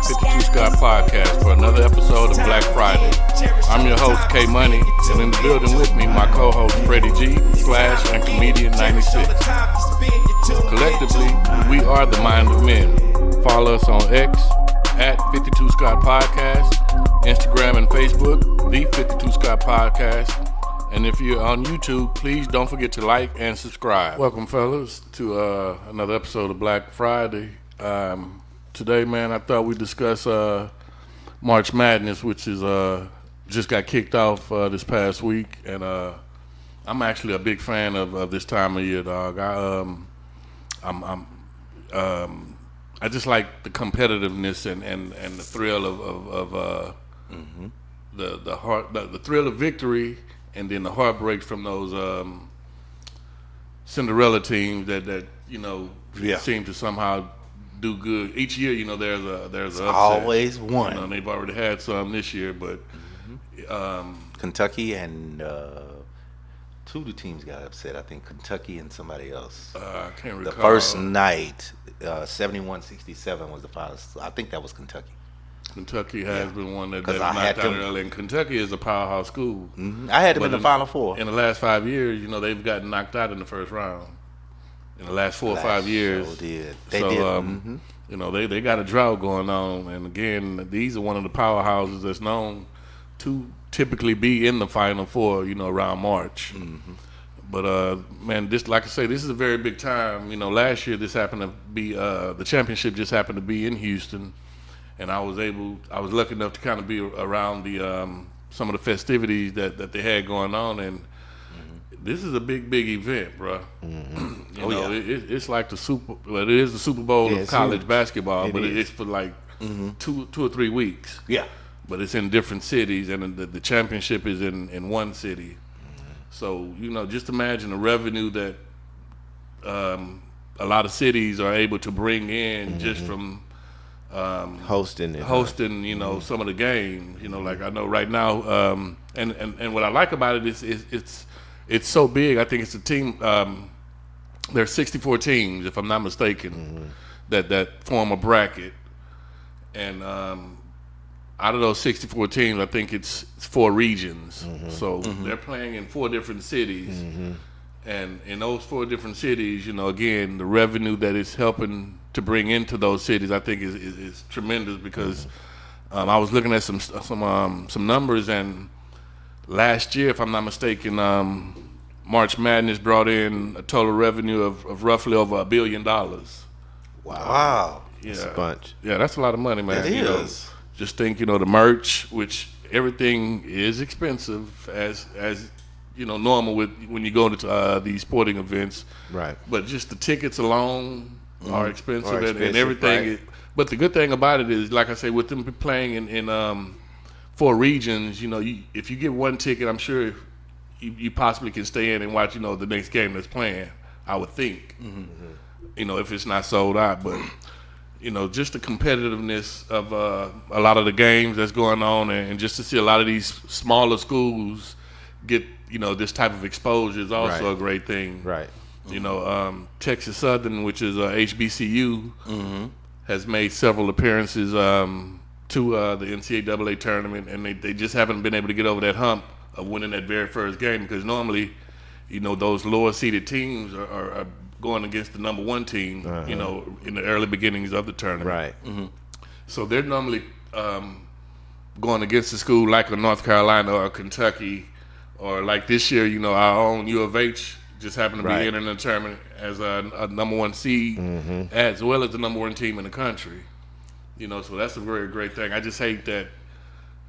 52 Scott Podcast for another episode of Black Friday. I'm your host, K Money, and in the building with me, my co-host, Freddie G, Slash, and Comedian 96. Collectively, we are the Mind of Men. Follow us on X, at 52 Scott Podcast, Instagram and Facebook, the 52 Scott Podcast. And if you're on YouTube, please don't forget to like and subscribe. Welcome, fellas, to another episode of Black Friday. Today, man, I thought we'd discuss March Madness, which is just got kicked off this past week. And I'm actually a big fan of this time of year, dog. I just like the competitiveness and the thrill of the thrill of victory. And then the heartbreaks from those Cinderella teams that seem to somehow do good each year. You know, there's an upset. Always one. You know, they've already had some this year, but Kentucky and two of the teams got upset. I think Kentucky and somebody else. I can't recall. The first night, 71-67 was the final. I think that was Kentucky. Kentucky has been one that knocked out early, and Kentucky is a powerhouse school. Mm-hmm. I had them in the Final Four. In the last 5 years, you know, they've gotten knocked out in the first round. In the last 4 or 5 years. They did. You know, they got a drought going on, and again, these are one of the powerhouses that's known to typically be in the Final Four, you know, around March. Mm-hmm. But man, this, like I say, this is a very big time. You know, last year this happened to be the championship just happened to be in Houston. And I was lucky enough to kind of be around the some of the festivities that they had going on, and this is a big event, bro. Mm-hmm. It's like it is the Super Bowl of college basketball, but it's for like 2 or 3 weeks. Yeah, but it's in different cities, and the championship is in one city. Mm-hmm. So you know, just imagine the revenue that a lot of cities are able to bring in just from hosting, you know, some of the games, you know, like I know right now, and what I like about it is it's so big. I think it's a team. There's 64 teams, if I'm not mistaken, that form a bracket, and out of those 64 teams, I think it's 4 regions. So they're playing in 4 different cities, and in those 4 different cities, you know, again, the revenue that it's helping to bring into those cities, I think is tremendous, because I was looking at some numbers, and last year, if I'm not mistaken, March Madness brought in a total revenue of roughly over $1 billion. Wow. Yeah. That's a bunch. Yeah, that's a lot of money, man. It is. Know, just think, you know, the merch, which everything is expensive as you know, normal when you go to these sporting events. Right. But just the tickets alone are expensive, and everything. Right. But the good thing about it is, like I say, with them playing in 4 regions, you know, if you get one ticket, I'm sure you possibly can stay in and watch, you know, the next game that's playing, I would think. You know, if it's not sold out. But, you know, just the competitiveness of a lot of the games that's going on, and just to see a lot of these smaller schools get, you know, this type of exposure is also a great thing. Right. You know, Texas Southern, which is HBCU, has made several appearances to the NCAA tournament, and they just haven't been able to get over that hump of winning that very first game, because normally, you know, those lower seeded teams are going against the number 1 team, you know, in the early beginnings of the tournament. Right. So they're normally going against a school like a North Carolina or a Kentucky, or like this year, you know, our own U of H just happened to be entering the tournament as a number 1 seed, as well as the number 1 team in the country. You know, so that's a very great thing. I just hate that,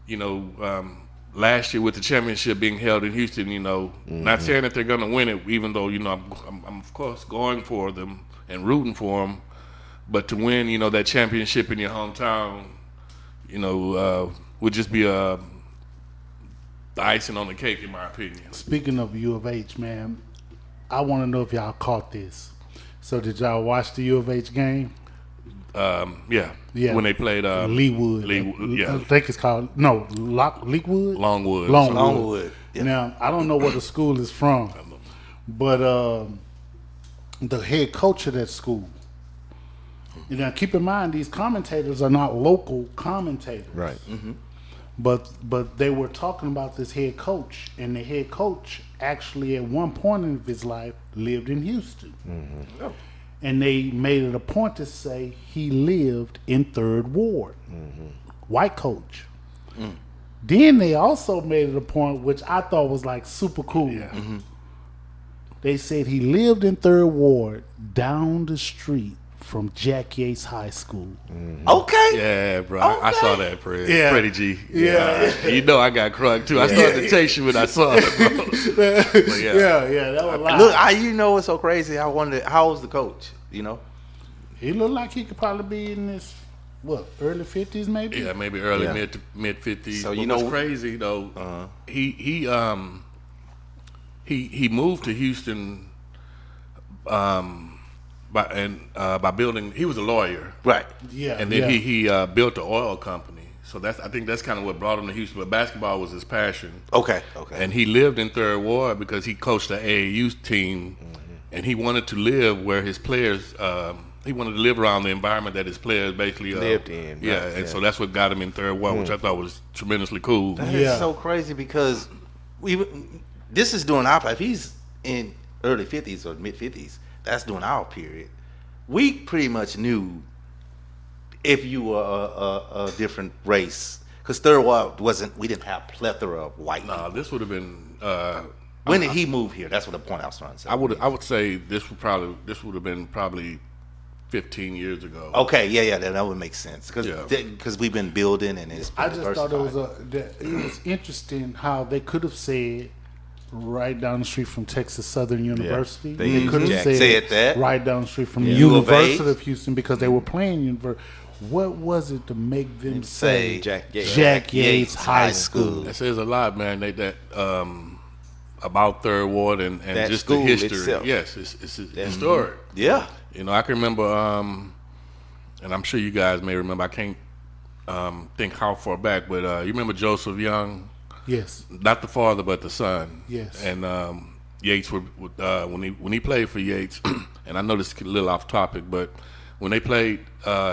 you know, last year with the championship being held in Houston, you know, not saying that they're going to win it, even though, you know, I'm of course going for them and rooting for them, but to win, you know, that championship in your hometown, you know, would just be the icing on the cake, in my opinion. Speaking of U of H, man, I want to know if y'all caught this. So did y'all watch the U of H game? Yeah. When they played Leewood. Yeah. I think it's called Leekwood? Longwood. Yeah. Now, I don't know where the school is from, but the head coach of that school Now, keep in mind, these commentators are not local commentators. Right. But they were talking about this head coach, and the head coach actually at one point in his life lived in Houston. Oh. And they made it a point to say he lived in 3rd Ward. White coach. Then they also made it a point, which I thought was like super cool. They said he lived in 3rd Ward down the street from Jack Yates High School. Okay. Yeah, bro. I saw that, Fred. Yeah. Freddie G. Yeah. You know I got crunk too. I started to chase you when I saw it, bro. But Yeah, that was a lot. Look, you know what's so crazy? I wonder how old's the coach? You know. He looked like he could probably be in his early 50s maybe. Yeah, maybe early Yeah. mid 50s. So but you know what's crazy though, he moved to Houston by building. He was a lawyer, Right. Yeah, and then yeah. he built an oil company. So I think that's kind of what brought him to Houston. But basketball was his passion. Okay. And he lived in 3rd Ward because he coached the AAU team, and he wanted to live where his players. He wanted to live around the environment that his players basically Lived in, Yeah, right, and so that's what got him in 3rd Ward, which I thought was tremendously cool. That Yeah. is so crazy because this is during our. If he's in early 50s or mid 50s, that's during our period. We pretty much knew if you were a different race because 3rd Ward wasn't. We didn't have plethora of white. Nah, people. this would have been. When did he move here? That's what the point I was trying to say. I would say this would have been probably 15 years ago. Okay, yeah, that would make sense because Yeah. we've been building and it's been I just thought it was diversified. it was interesting how they could have said right down the street from Texas Southern University. They They used could have Jack. said Said that. right down the street from the U of A. University of Houston because they were playing university. What was it to make them say Jack Yates. Jack Yates High School? That says a lot, man. About 3rd Ward and That just the school history. itself. Yes, it's historic. Yeah. You know, I can remember, and I'm sure you guys may remember. I can't think how far back, but you remember Joseph Young, Yes. not the father but the son. Yes. And Yates when he played for Yates, and I know this is a little off topic, but when they played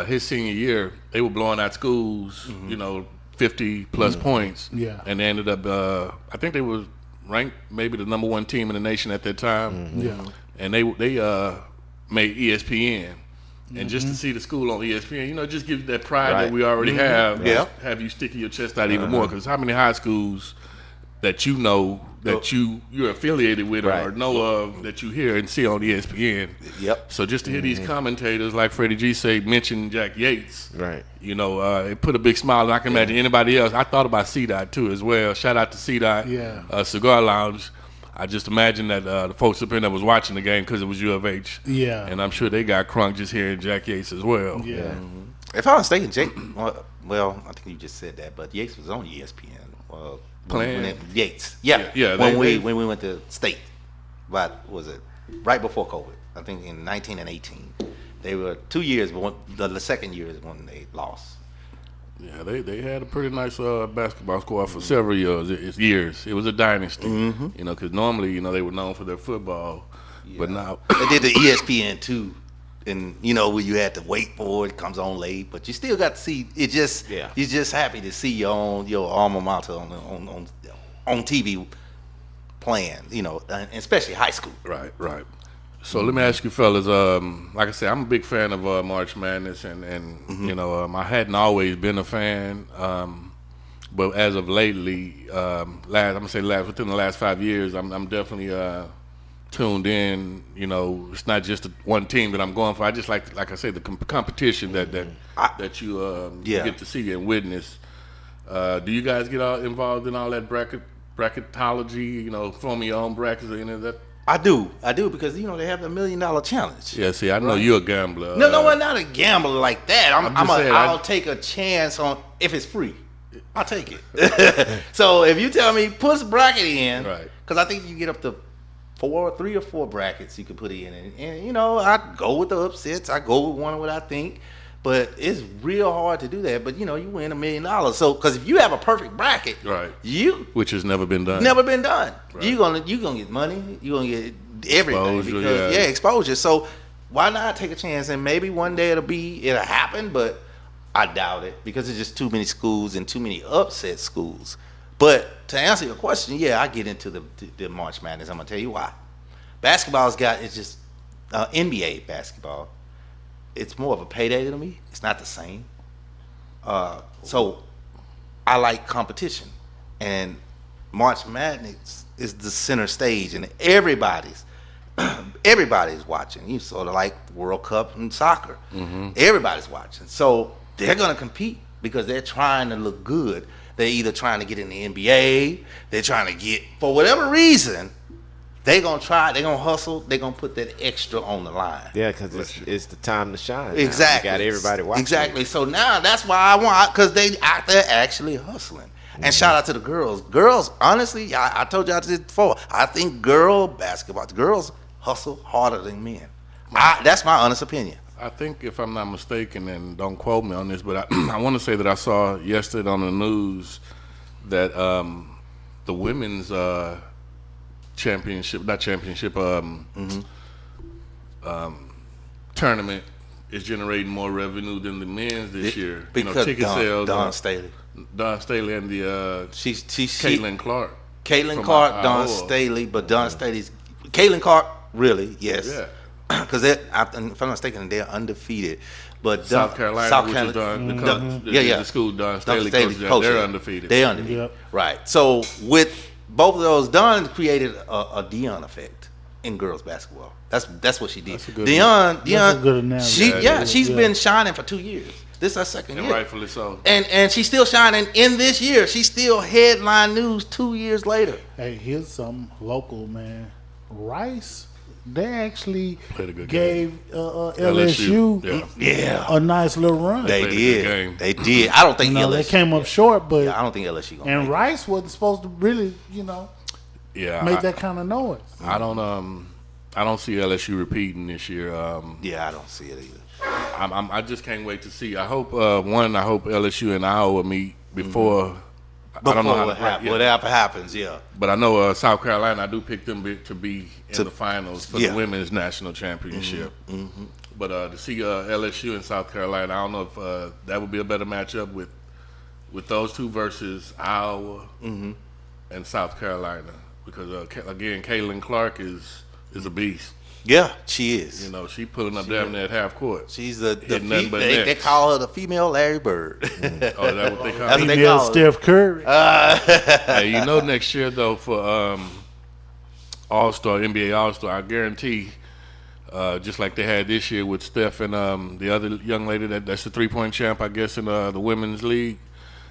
his senior year, they were blowing out schools, 50 plus points. Yeah. And they ended up, I think they were ranked maybe the number 1 team in the nation at that time. Yeah. And they made ESPN. And just to see the school on ESPN, just gives you that pride that Right. we already have. Yeah. Have you sticking your chest out even more. Because how many high schools that you know that you're affiliated with or Right. know of that you hear and see on ESPN. Yep. So just to hear these commentators like Freddie G say mention Jack Yates, Right. it put a big smile. And I can imagine anybody else. I thought about C-Dot too as well. Shout out to C-Dot, Cigar Lounge. I just imagine that the folks up in there was watching the game because it was U of H. Yeah. And I'm sure they got crunk just hearing Jack Yates as well. Yeah. If I'm not mistaken, Jake. Well, I think you just said that, but Yates was on ESPN. Playing? Yates. Yeah. Yeah, when they- we went to state, but was it right before COVID? I think in 19 and 18. They were 2 years, but the second year is when they lost. Yeah, they had a pretty nice basketball squad for several years. It was a dynasty, because normally, they were known for their football, but now They did the ESPN too, and where you had to wait for it, comes on late, but you still got to see it. You're just happy to see your alma mater on TV playing, and especially high school. Right. So let me ask you, fellas. Like I said, I'm a big fan of March Madness, and I hadn't always been a fan, but as of lately, within the last 5 years, I'm definitely tuned in. It's not just one team that I'm going for. I just like I said, the competition that you get to see and witness. Do you guys get all involved in all that bracketology? Forming your own brackets or any of that? I do because they have the $1 million challenge. Yeah, see, I know you're a gambler. No, I'm not a gambler like that. I'll take a chance on if it's free. I'll take it. So if you tell me put a bracket in, Right. Because I think you get up to 3 or 4 brackets you can put in, and I go with the upsets. I go with one what I think, but it's real hard to do that. But you win $1 million. So because if you have a perfect bracket, Right. which has never been done. never been done. Right. You gonna get money. You gonna get everything Exposure, because yeah. exposure. So why not take a chance? And maybe one day it'll happen, but I doubt it because there's just too many schools and too many upset schools. But to answer your question, yeah, I get into the March Madness. I'm gonna tell you why. It's just NBA basketball. It's more of a payday to me. It's not the same. So I like competition, and March Madness is the center stage, and everybody's watching. You sort of like World Cup and soccer. Mm-hmm. Everybody's watching, so they're gonna compete because they're trying to look good. They're either trying to get in the NBA, they're trying to get, for whatever reason, they're gonna try. They're gonna hustle. They're gonna put that extra on the line. Yeah, because it's the time to shine. Exactly. You got everybody watching. Exactly. So now that's why I want, because they out there actually hustling. And shout out to the girls. Girls, honestly, I told y'all this before. I think girls hustle harder than men. That's my honest opinion. I think, if I'm not mistaken, and don't quote me on this, but I want to say that I saw yesterday on the news that the women's tournament is generating more revenue than the men's this year. Because ticket sales. Dawn Staley. Don Staley and the Caitlin Clark. Caitlin Clark, Dawn Staley, but Dawn Staley's Caitlin Clark, really, yes. Yeah. Because if I'm not mistaken, they're undefeated. But South Carolina, which is the school Don Staley coaches, they're undefeated. They're undefeated. Yep. Right. So with both of those, Dawn created a Dion effect in girls basketball. That's what she did. Dion, that's a good analogy. She's been shining for 2 years. This is her second year. And rightfully so. And she's still shining in this year. She's still headline news 2 years later. Hey, here's some local, man. Rice, they actually gave LSU a nice little run. They did. I don't think LSU. They came up short, but I don't think LSU. And Rice wasn't supposed to really, make that kind of noise. I don't see LSU repeating this year. I don't see it either. I just can't wait to see. I hope LSU and Iowa meet before. I don't know whatever happens. Yeah, but I know South Carolina. I do pick them to be in the finals for the women's national championship. Mm-hmm. But to see LSU and South Carolina, I don't know if that would be a better matchup with those two versus Iowa and South Carolina, because again, Caitlin Clark is a beast. Yeah, she is. She pulling up damn near at half court. She's they call her the female Larry Bird. Oh, is that what they call her? That's what they call Steph Curry. Hey, next year though for All-Star, NBA All-Star, I guarantee, just like they had this year with Steph and the other young lady that's the 3-point champ, I guess, in the women's league.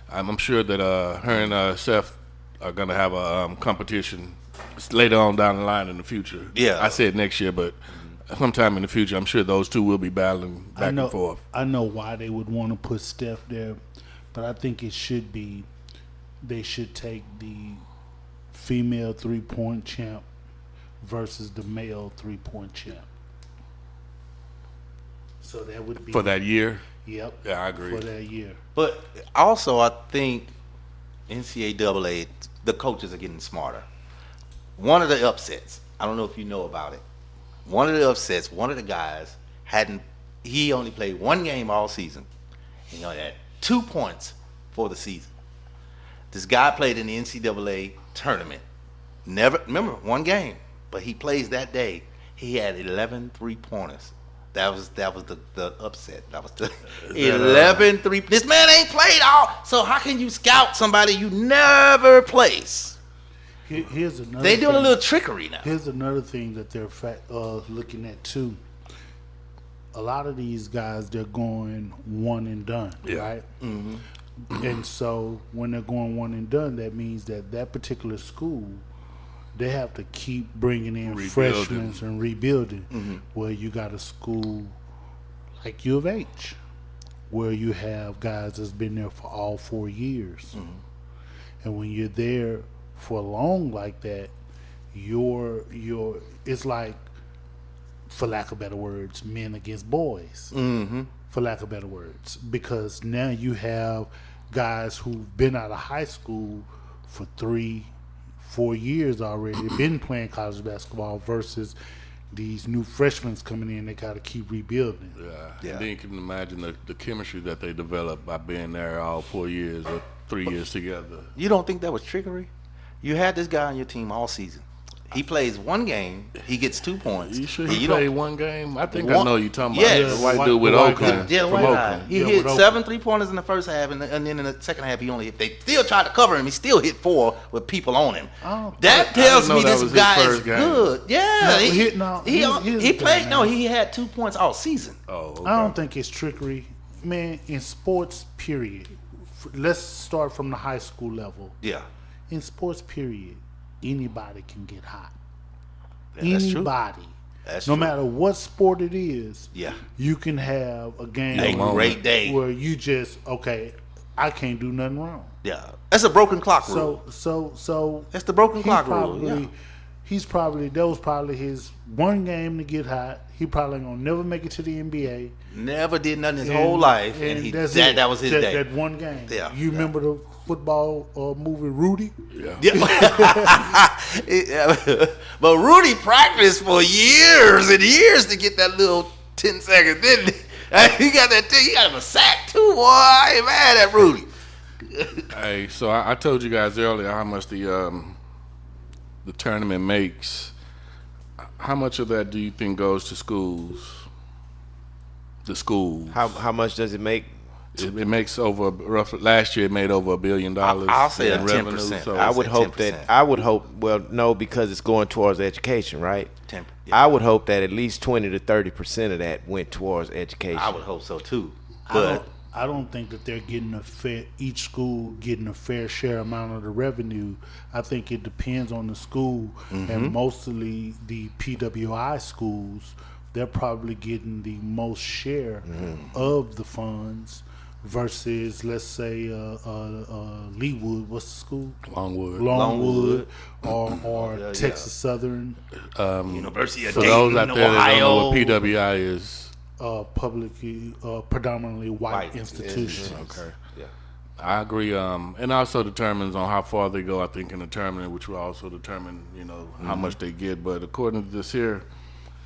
I'm sure that her and Steph are gonna have a competition later on down the line in the future. Yeah, I said next year, but sometime in the future, I'm sure those two will be battling back and forth. I know why they would want to put Steph there, but I think it should be they should take the female 3-point champ versus the male 3-point champ. So that would be for that year. Yep. Yeah, I agree. For that year. But also, I think NCAA, the coaches are getting smarter. One of the upsets, I don't know if you know about it. One of the upsets, one of the guys he only played one game all season. He only had 2 points for the season. This guy played in the NCAA tournament. Remember, one game, but he plays that day. He had 11 3-pointers. That was the upset. That was the 11 3. This man ain't played all. So how can you scout somebody you never place? Here's another. They doing a little trickery now. Here's another thing that they're looking at too. A lot of these guys, they're going one and done, right? Mm-hmm. And so when they're going one and done, that means that particular school, they have to keep bringing in freshmen and rebuilding. Mm-hmm. Where you got a school like U of H, where you have guys that's been there for all 4 years, and when you're there for long like that, it's like, for lack of better words, men against boys. Mm-hmm. For lack of better words, because now you have guys who've been out of high school for 3-4 years already, been playing college basketball, versus these new freshmen coming in, they got to keep rebuilding. Yeah. And then you can imagine the chemistry that they developed by being there all 4 years or 3 years together. You don't think that was trickery? You had this guy on your team all season. He plays one game. He gets 2 points. You sure And he don't- played one game? I think I know you talking about. Yes. The white The dude with white Oakland. guy. Yeah, from white guy. Oakland. He Yeah, hit with 7 3-pointers in the first half, and then in the second half, they still tried to cover him. He still hit 4 with people on him. Oh, That I tells didn't me know that this was his guy is first game. good. Yeah, No, he here's he the played. thing, No, man. he had 2 points all season. Oh, okay. I don't think it's trickery, man. In sports, period. Let's start from the high school level. Yeah, In sports, period, anybody can get hot. Yeah, that's true. Anybody. That's No true. matter what sport it is, Yeah. you can have a game A moment. great day. where you just I can't do nothing wrong. Yeah, that's a broken clock rule. So That's the broken he's clock rule. probably Yeah. that was probably his one game to get hot. He probably gonna never make it to the NBA. Never did nothing his whole life, and he that's that, it. that was his day. That one game. Yeah. You remember the football movie Rudy? Yeah. Yeah. But Rudy practiced for years and years to get that little 10 seconds, didn't he? He got that. He got him a sack too, boy. I ain't mad at Rudy. Hey, so I told you guys earlier how much the tournament makes. How much of that do you think goes to schools? The schools. How much does it make? It makes over roughly last year. It made over $1 billion. I'll say in a 10%. revenue. So I would say hope 10%. that. I would hope. Well, no, because it's going towards education, right? 10. I would hope that at least 20 to 30% of that went towards education. I would hope so too. I But don't think that they're getting each school getting a fair share amount of the revenue. I think it depends on the school, and mostly the PWI schools, they're probably getting the most share of the funds versus, let's say, Leewood. What's the school? Longwood. Longwood, or Yeah, Texas Southern, University of For those out Dayton, there that don't know Ohio. what PWI is, predominantly white White institutions. okay. Yeah. I agree. And also determines on how far they go, I think, in the tournament, which will also determine, how much they get. But according to this here,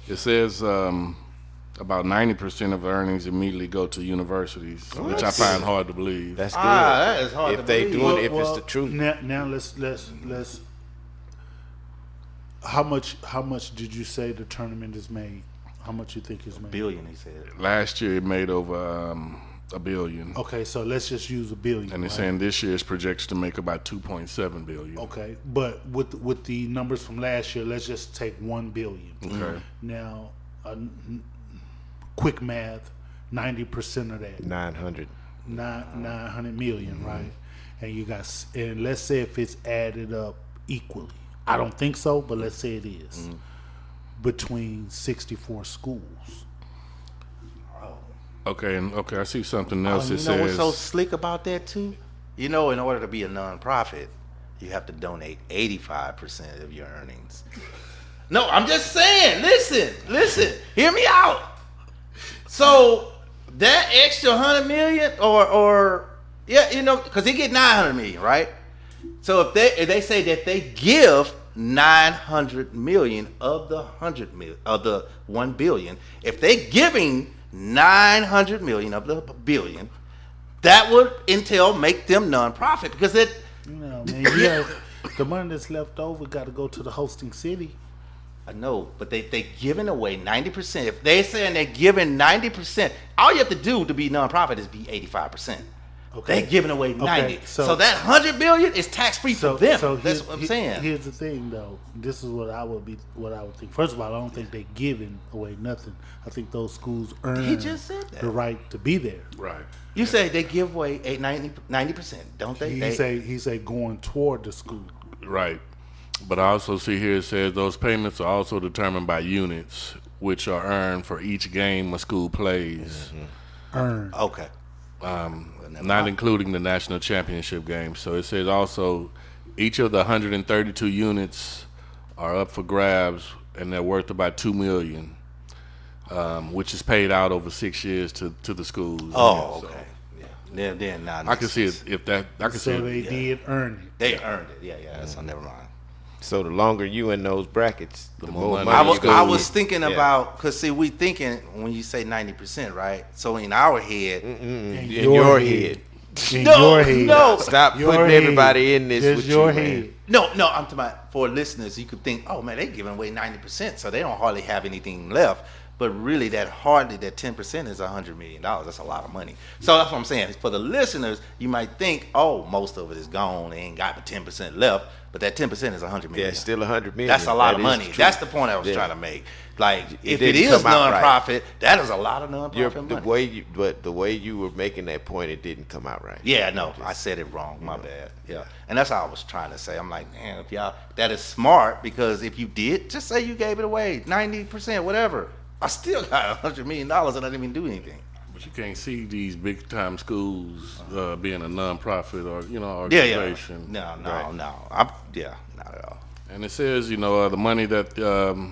it says about 90% of earnings immediately go to universities, which I find hard to believe. That's good. That is hard if to they believe. doing, if it's the truth. Now let's. How much did you say the tournament is made? How much you think is made? billion, he said. Last year it made over $1 billion, Okay, so let's just use $1 billion. and they're right? saying this year it's projected to make about $2.7 billion. Okay, but with the numbers from last year, let's just take $1 billion. Okay. Now, quick math, 90% of that, 900. 900 million, right? And you got, and let's say if it's added up equally, I don't think so, but let's say it is between 64 schools. Okay, I see something else. You It know what's says so slick about that too? In order to be a nonprofit, you have to donate 85% of your earnings. No, I'm just saying. Listen. Hear me out. So that extra 100 million, because they get 900 million, right? So if they say that they give 900 million of the 100 million of the 1 billion, if they giving 900 million of the billion, that would make them nonprofit because it. Man, the money that's left over got to go to the hosting city. I know, but they giving away 90%. If they're saying they're giving 90%, all you have to do to be nonprofit is be 85%. Okay. They're giving away 90. so- So that 100 billion is tax free for them. That's here's- what I'm saying. Here's the thing, though. This is what I would think. First of all, I don't think they're giving away nothing. I think those schools earn He just said that. the right to be there. right. You say they give away 90%, don't they? He say going toward the school. Right. But I also see here it says those payments are also determined by units, which are earned for each game a school plays, Earn. Okay. not including the national championship game. So it says also each of the 132 units are up for grabs, and they're worth about $2 million, which is paid out over 6 years to the schools. Oh, So okay. Yeah. Then I can see it if that. I can see So it. they did earn it. They earned it. Yeah. So never mind. So the longer you in those brackets, the more money I you go was with. thinking about, because see, we thinking when you say 90%, right? So in our head, in your head. In No, your head. no. Stop Your putting head. everybody in this Just with your you, man. head. No, I'm talking about for listeners. You could think, oh man, they giving away 90%, so they don't hardly have anything left. But really, that 10% is $100 million. That's a lot of money. So that's what I'm saying. For the listeners, you might think, oh, most of it is gone. They ain't got but 10% left. But that 10% is $100 million. Yeah, it's still $100 million. That's a lot That of is money. true. That's the point I was Yeah. trying to make. Like, if didn't it is come out right. nonprofit, that is a lot of nonprofit money. The way you were making that point, it didn't come out right. Yeah, no, I said it wrong. My bad. Yeah, and that's how I was trying to say. I'm like, man, if y'all, that is smart, because if you did, just say you gave it away, 90%, whatever. I still got $100 million and I didn't even do anything. But you can't see these big time schools being a nonprofit or Yeah. organization. No. Right. Not at all. And it says, the money that the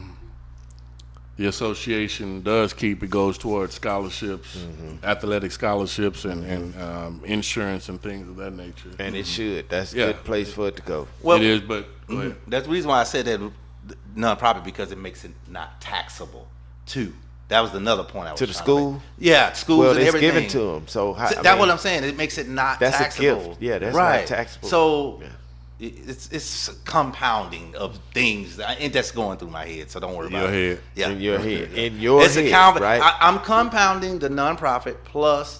association does keep, it goes towards scholarships, athletic scholarships, and insurance and things of that nature. And it should. That's a Yeah. good place for it to go. Well, It is, but go ahead. that's the reason why I said that nonprofit, because it makes it not taxable too. That was another point I was To the trying school? make. Yeah, schools Well, and it's everything. given to them. So That's what I'm saying. It makes it not That's taxable. a gift. Yeah, that's right. not taxable. So Yeah. it's compounding of things. And that's going through my head. So don't worry about Your it. head. Yeah. In your head. In your It's head, a right? I'm compounding the nonprofit plus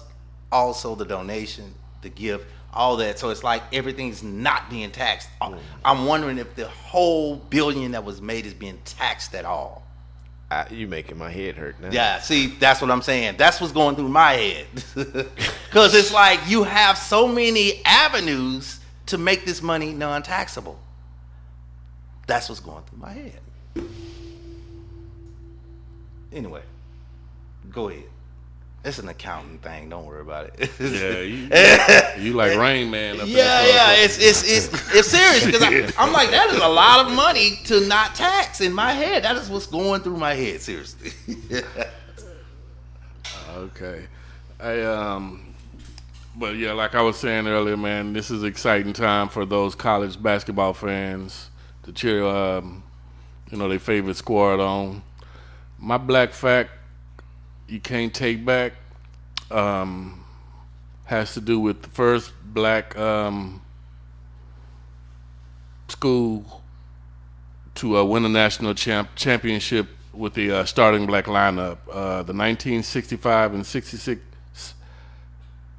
also the donation, the gift, all that. So it's like everything's not being taxed. I'm wondering if the whole billion that was made is being taxed at all. You making my head hurt now. Yeah, see, that's what I'm saying. That's what's going through my head. Because it's like you have so many avenues to make this money non-taxable. That's what's going through my head. Anyway, go ahead. It's an accounting thing. Don't worry about it. Yeah, you like Rain Man up in Yeah, this motherfucker. it's serious, because I'm like, that is a lot of money to not tax in my head. That is what's going through my head, seriously. Okay. But yeah, like I was saying earlier, man, this is an exciting time for those college basketball fans to cheer, their favorite squad on. My black fact you can't take back has to do with the first black school to win a national championship with the starting black lineup. The 1965 and 66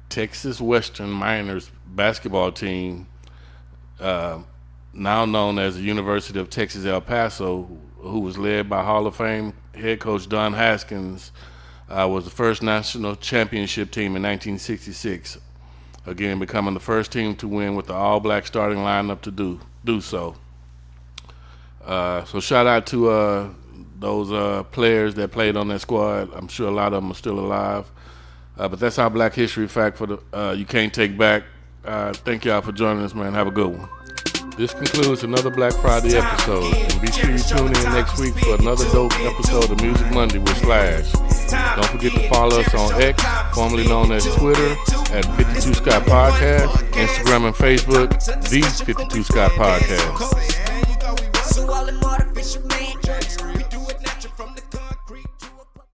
Texas Western Miners basketball team, now known as the University of Texas El Paso, who was led by Hall of Fame head coach Don Haskins, was the first national championship team in 1966. Again, becoming the first team to win with the all-black starting lineup to do so. So shout out to those players that played on that squad. I'm sure a lot of them are still alive. But that's our Black History Fact for the You Can't Take Back. Thank y'all for joining us, man. Have a good one. This concludes another Black Friday episode. And be sure you tune in next week for another dope episode of Music Monday with Slash. Don't forget to follow us on X, formerly known as Twitter, at 52 Scott Podcast, Instagram and Facebook, The 52 Scott Podcast.